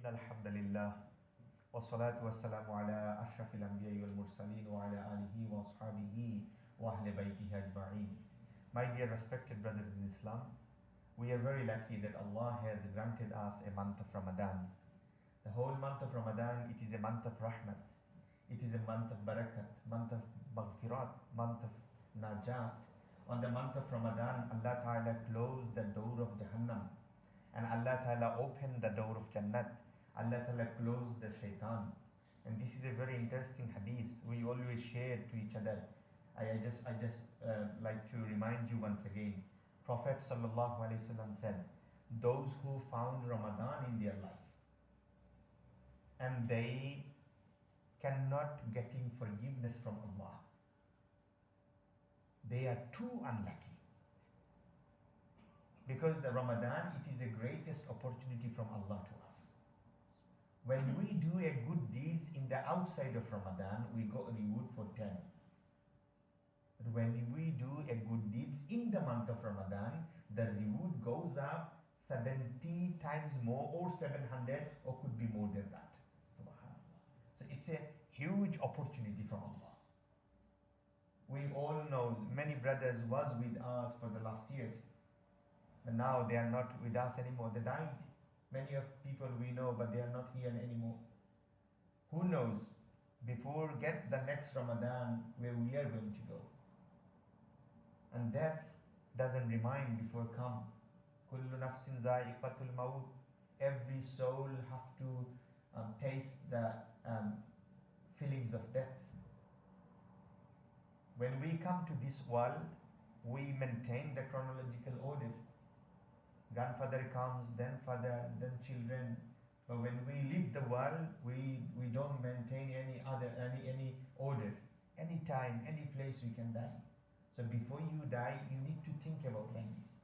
إن الحمد لله والصلاة والسلام على أشرف الأنبياء والمرسلين وعلى آله وأصحابه وأهل بيته أجمعين. My dear respected brothers in Islam, we are very lucky that Allah has granted us a month of Ramadan. The whole month of Ramadan, it is a month of rahmat. It is a month of barakat, month of maghfirat, month of najat. On the month of Ramadan, Allah Ta'ala closed the door of Jahannam and Allah Ta'ala opened the door of Jannat. Allah Ta'ala closed the shaitan. And this is a very interesting hadith. We always share to each other. I just like to remind you once again. Prophet Sallallahu Alaihi Wasallam said, those who found Ramadan in their life and they cannot getting forgiveness from Allah, they are too unlucky. Because the Ramadan, it is the greatest opportunity from Allah to us. When we do a good deeds in the outside of Ramadan, we got a reward for 10. But when we do a good deeds in the month of Ramadan, the reward goes up 70 times more, or 700, or could be more than that. Subhanallah. So it's a huge opportunity from Allah. We all know many brothers was with us for the last year, but now they are not with us anymore. They died. Many of people we know, but they are not here anymore. Who knows? Before get the next Ramadan where we are going to go. And death doesn't remind before come. Kullu nafsin za'iqatul maut. Every soul have to taste the feelings of death. When we come to this world, we maintain the chronological order. Grandfather comes, then father, then children. But when we leave the world, we don't maintain any order. Any time, any place we can die. So before you die, you need to think about like this.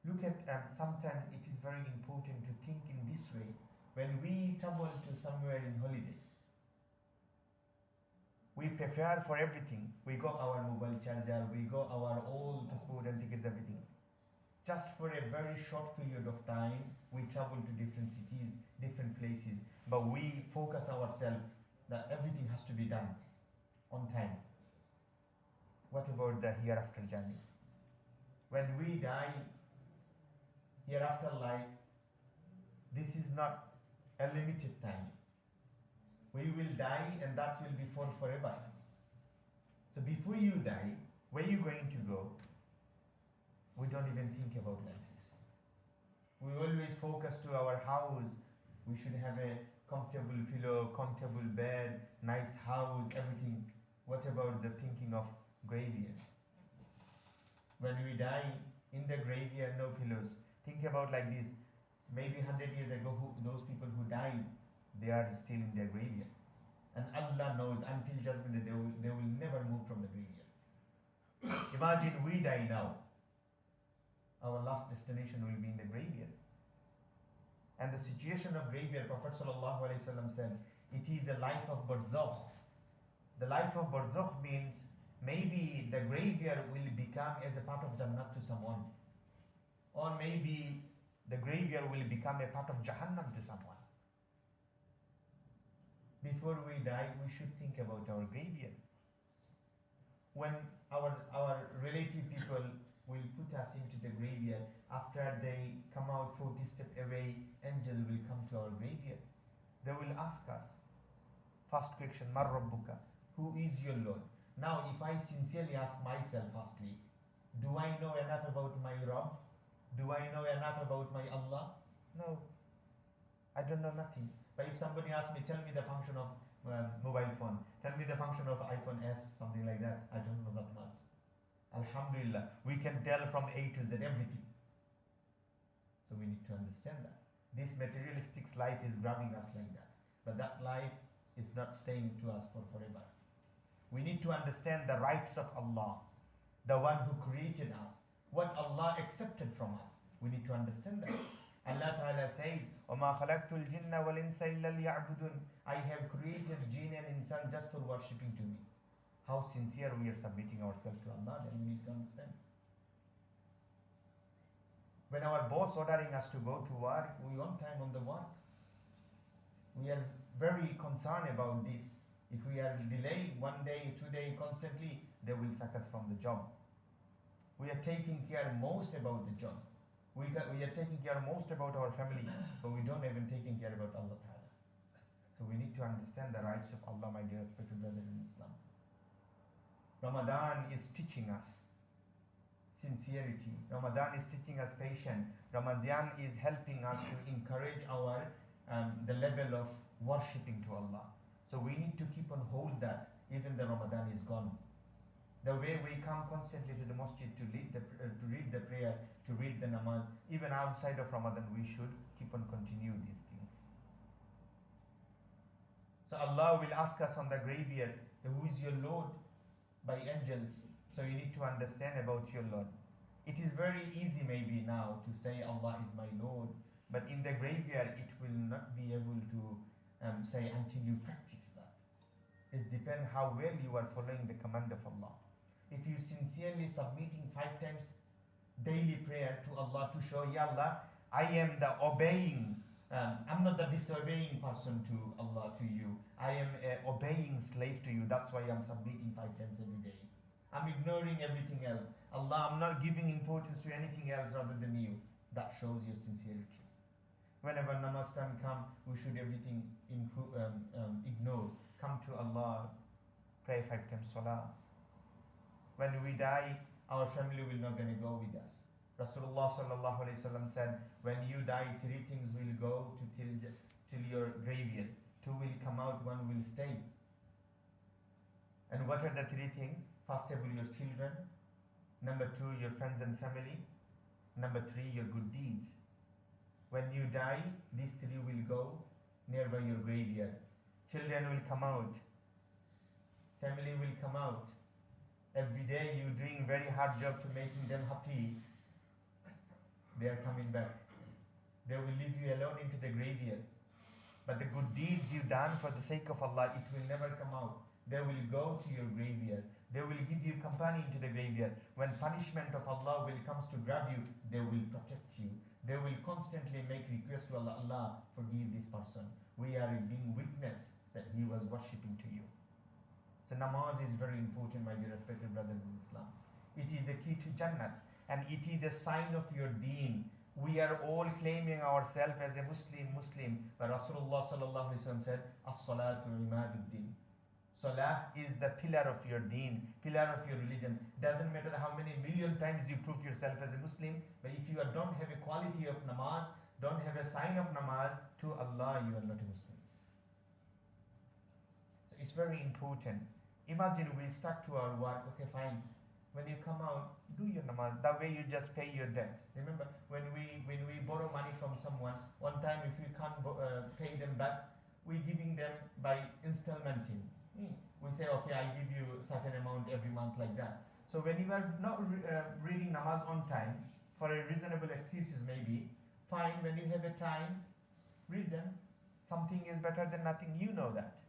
Look at, sometimes it is very important to think in this way. When we travel to somewhere in holiday, we prepare for everything. We got our mobile charger, we got our all passport and tickets, everything. Just for a very short period of time, we travel to different cities, different places, but we focus ourselves that everything has to be done on time. What about the hereafter journey? When we die, hereafter life, this is not a limited time. We will die and that will be for forever. So before you die, where are you going to go? We don't even think about like this. We always focus to our house. We should have a comfortable pillow, comfortable bed, nice house, everything. What about the thinking of graveyard? When we die in the graveyard, no pillows. Think about like this. Maybe 100 years ago, those people who died, they are still in their graveyard. And Allah knows until judgment day, they will never move from the graveyard. Imagine we die now. Our last destination will be in the graveyard. And the situation of graveyard, Prophet ﷺ said, it is the life of barzakh. The life of barzakh means maybe the graveyard will become as a part of Jannat to someone. Or maybe the graveyard will become a part of Jahannam to someone. Before we die, we should think about our graveyard. When our relative people will put us into the graveyard, after they come out 40 steps away, angel will come to our graveyard. They will ask us, first question, Mar Rabbuka, who is your Lord? Now, if I sincerely ask myself firstly, do I know enough about my Rabb? Do I know enough about my Allah? No, I don't know nothing. But if somebody asks me, tell me the function of mobile phone, tell me the function of iPhone S, something like that, I don't know that much. Alhamdulillah, we can tell from A to Z everything. So we need to understand that. This materialistic life is grabbing us like that. But that life is not staying to us for forever. We need to understand the rights of Allah, the one who created us, what Allah accepted from us. We need to understand that. Allah Ta'ala says, وَمَا خَلَقْتُ الْجِنَّ وَالْإِنسَ إِلَّا لِيَعْبُدُونَ. I have created jinn and insan just for worshipping to me. How sincere we are submitting ourselves to Allah, then we need to understand. When our boss ordering us to go to work, we on time on the work. We are very concerned about this. If we are delayed 1 day, 2 day constantly, they will sack us from the job. We are taking care most about the job. We are taking care most about our family, but we don't even taking care about Allah Ta'ala. So we need to understand the rights of Allah, my dear respected brothers in Islam. Ramadan is teaching us sincerity. Ramadan is teaching us patience. Ramadan is helping us to encourage our the level of worshipping to Allah. So we need to keep on hold that even the Ramadan is gone. The way we come constantly to the masjid to read the prayer, to read the namaz, even outside of Ramadan, we should keep on continue these things. So Allah will ask us on the graveyard, who is your Lord? By angels. So you need to understand about your Lord. It is very easy maybe now to say Allah is my Lord, but in the graveyard it will not be able to say until you practice that. It depends how well you are following the command of Allah. If you sincerely submitting 5 times daily prayer to Allah to show, Ya Allah, I am the obeying, I'm not the disobeying person to Allah, to you. I am an obeying slave to you. That's why I'm submitting 5 times every day. I'm ignoring everything else. Allah, I'm not giving importance to anything else rather than you. That shows your sincerity. Whenever namaz time come, we should everything ignore. Come to Allah, pray 5 times salah. When we die, our family will not gonna go with us. Rasulullah sallallahu alaihi wasallam said, when you die, 3 things will go till your graveyard. 2 will come out, 1 will stay. And what are the 3 things? First of all, your children. Number 2, your friends and family. Number 3, your good deeds. When you die, these 3 will go nearby your graveyard. Children will come out. Family will come out. Every day you're doing very hard job to making them happy. They are coming back. They will leave you alone into the graveyard. But the good deeds you've done for the sake of Allah, it will never come out. They will go to your graveyard. They will give you company into the graveyard. When punishment of Allah will comes to grab you, they will protect you. They will constantly make requests to Allah, Allah, forgive this person. We are being witness that he was worshipping to you. So namaz is very important, my dear respected brothers in Islam. It is a key to Jannah, and it is a sign of your deen. We are all claiming ourselves as a Muslim, but Rasulullah sallallahu alaihi wasallam said, "As-salatu imaduddin." Salah is the pillar of your deen, pillar of your religion. Doesn't matter how many million times you prove yourself as a Muslim, but if you don't have a quality of namaz, don't have a sign of namaz, to Allah you are not a Muslim. So it's very important. Imagine we stuck to our work, okay fine. When you come out, do your namaz. That way you just pay your debt. Remember, when we borrow money from someone, one time if we can't pay them back, we're giving them by installmenting. We say, okay, I'll give you a certain amount every month like that. So when you are not reading namaz on time, for a reasonable excuses maybe, fine, when you have a time, read them. Something is better than nothing, you know that.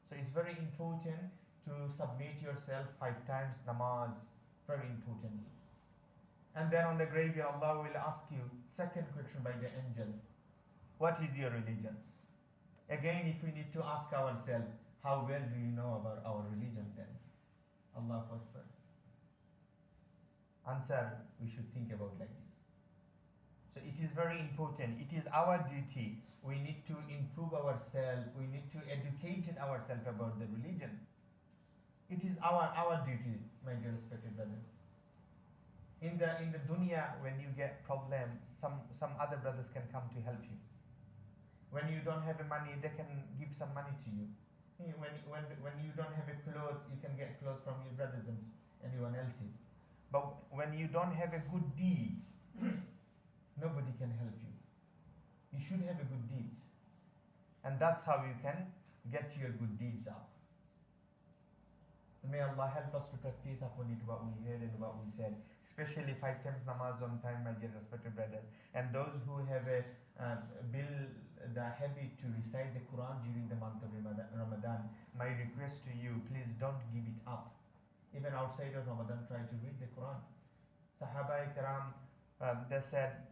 So it's very important to submit yourself 5 times namaz, very importantly. And then on the graveyard, Allah will ask you, second question by the angel, what is your religion? Again, if we need to ask ourselves, how well do you know about our religion then? Allahu Akbar. Answer, we should think about like this. So it is very important. It is our duty. We need to improve ourselves. We need to educate ourselves about the religion. It is our duty, my dear respected brothers. In the dunya, when you get problem, some other brothers can come to help you. When you don't have money, they can give some money to you. When you don't have a clothes, you can get clothes from your brothers and anyone else's. But when you don't have a good deeds, nobody can help you. You should have a good deeds, and that's how you can get your good deeds up. May Allah help us to practice upon it what we heard and what we said, especially 5 times namaz on time, my dear respected brothers. And those who have built the habit to recite the Quran during the month of Ramadan, my request to you, please don't give it up. Even outside of Ramadan, try to read the Quran. Sahaba Ikram, they said,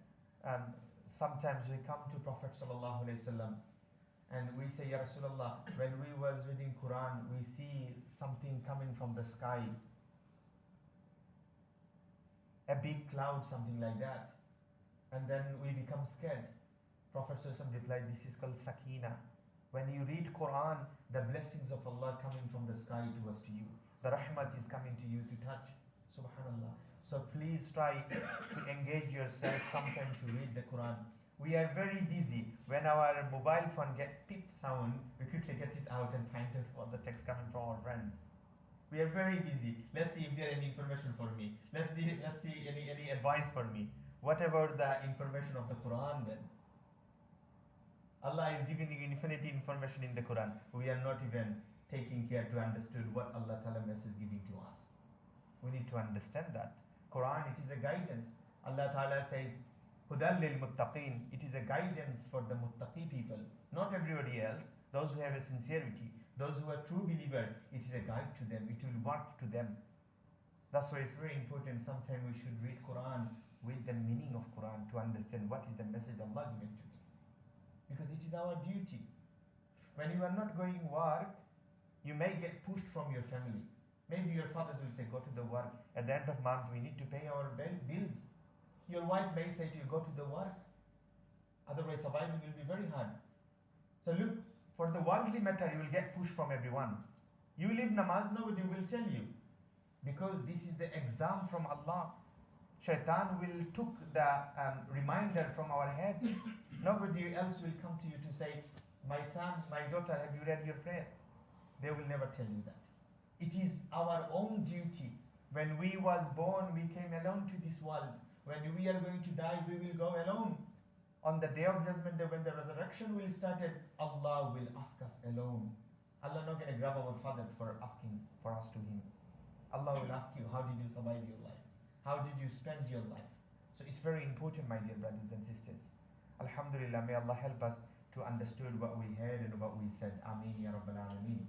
sometimes we come to Prophet sallallahu alaihi wasallam, And we say, Ya Rasulullah, when we was reading Quran, we see something coming from the sky, a big cloud, something like that. And then we become scared. Prophet ﷺ replied, this is called sakina. When you read Quran, the blessings of Allah coming from the sky towards to you. The rahmat is coming to you to touch. Subhanallah. So please try to engage yourself sometime to read the Quran. We are very busy. When our mobile phone get beep sound, we quickly get it out and find out what the text coming from our friends. We are very busy. Let's see if there any information for me. Let's see any advice for me. What about the information of the Quran then? Allah is giving you infinite information in the Quran. We are not even taking care to understand what Allah Ta'ala message giving to us. We need to understand that. Quran, it is a guidance. Allah Ta'ala says, Hudan lil muttaqeen. It is a guidance for the muttaqi people. Not everybody else. Those who have a sincerity. Those who are true believers. It is a guide to them. It will work to them. That's why it's very important. Sometimes we should read Quran with the meaning of Quran to understand what is the message Allah given to me. Because it is our duty. When you are not going work, you may get pushed from your family. Maybe your fathers will say, go to the work. At the end of month, we need to pay our bills. Your wife may say to you, go to the work. Otherwise, surviving will be very hard. So look, for the worldly matter, you will get pushed from everyone. You leave namaz, nobody will tell you. Because this is the exam from Allah. Shaitan will took the reminder from our head. Nobody else will come to you to say, my son, my daughter, have you read your prayer? They will never tell you that. It is our own duty. When we was born, we came alone to this world. When we are going to die, we will go alone. On the day of judgment day, when the resurrection will start, Allah will ask us alone. Allah not going to grab our father for asking for us to him. Allah will ask you, how did you survive your life? How did you spend your life? So it's very important, my dear brothers and sisters. Alhamdulillah, may Allah help us to understand what we heard and what we said. Ameen ya Rabbal Alameen.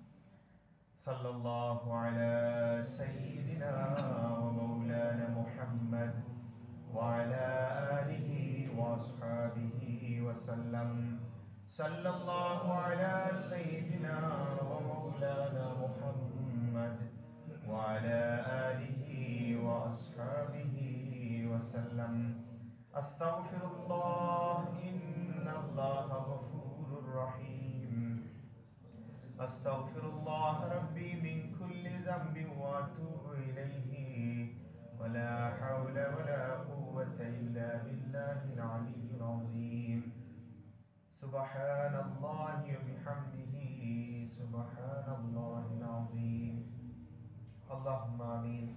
Sallallahu ala Sayyidina wa Mawlana Muhammad wa ala alihi wa ashabihi wa sallam. Sallallahu ala Sayyidina wa Mawlana Muhammad wa ala alihi wa ashabihi wa sallam. Astaghfirullah, inna Allah ghafurur rahim. Astaghfirullah Rabbi min kulli dhanbin wa atubu ilayhi. Wa la hawla wa la quwwata illa billahi al-aliyyil azim. Subhanallahi wa bihamdihi. Subhanallahi al-azim. Allahumma ameen.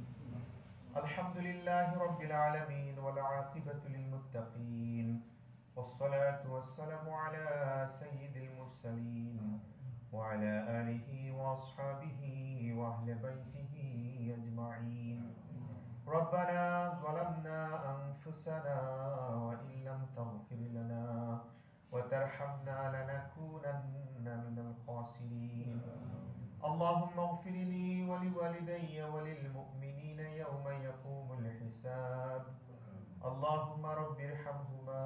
Alhamdulillahi Rabbil Alameen wal aqibatu lil muttaqeen wassalatu wassalamu ala sayyidil mursaleen wa ala alihi wa ashabihi wa ahli baytihi ajma'in. Rabbana zalamna anfusana wa in lam taghfir lana wa tarhamna lanakunanna minal khasirin. اللهم اغفر لي ولوالدي وللمؤمنين يوم يقوم الحساب. اللهم رب ارحمهما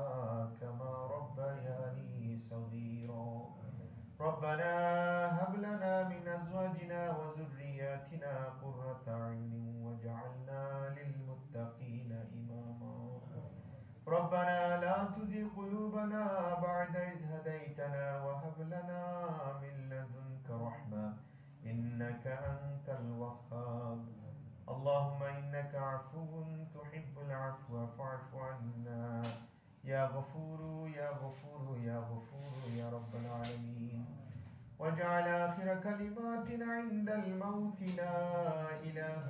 كما ربياني صغيرا. ربنا هب لنا من ازواجنا وذرياتنا قرة اعين واجعلنا للمتقين اماما. ربنا لا تزغ قلوبنا بعد إذ هديتنا وهب لنا من لدنك رحمة إنك أنت الوهاب. اللهم إنك عفو تحب العفو فاعف عنا يا غفور يا غفور يا غفور يا رب العالمين. واجعل آخر كلماتنا عند الموت لا إله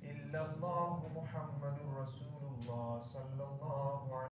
إلا الله محمد رسول الله صلى الله عليه وسلم.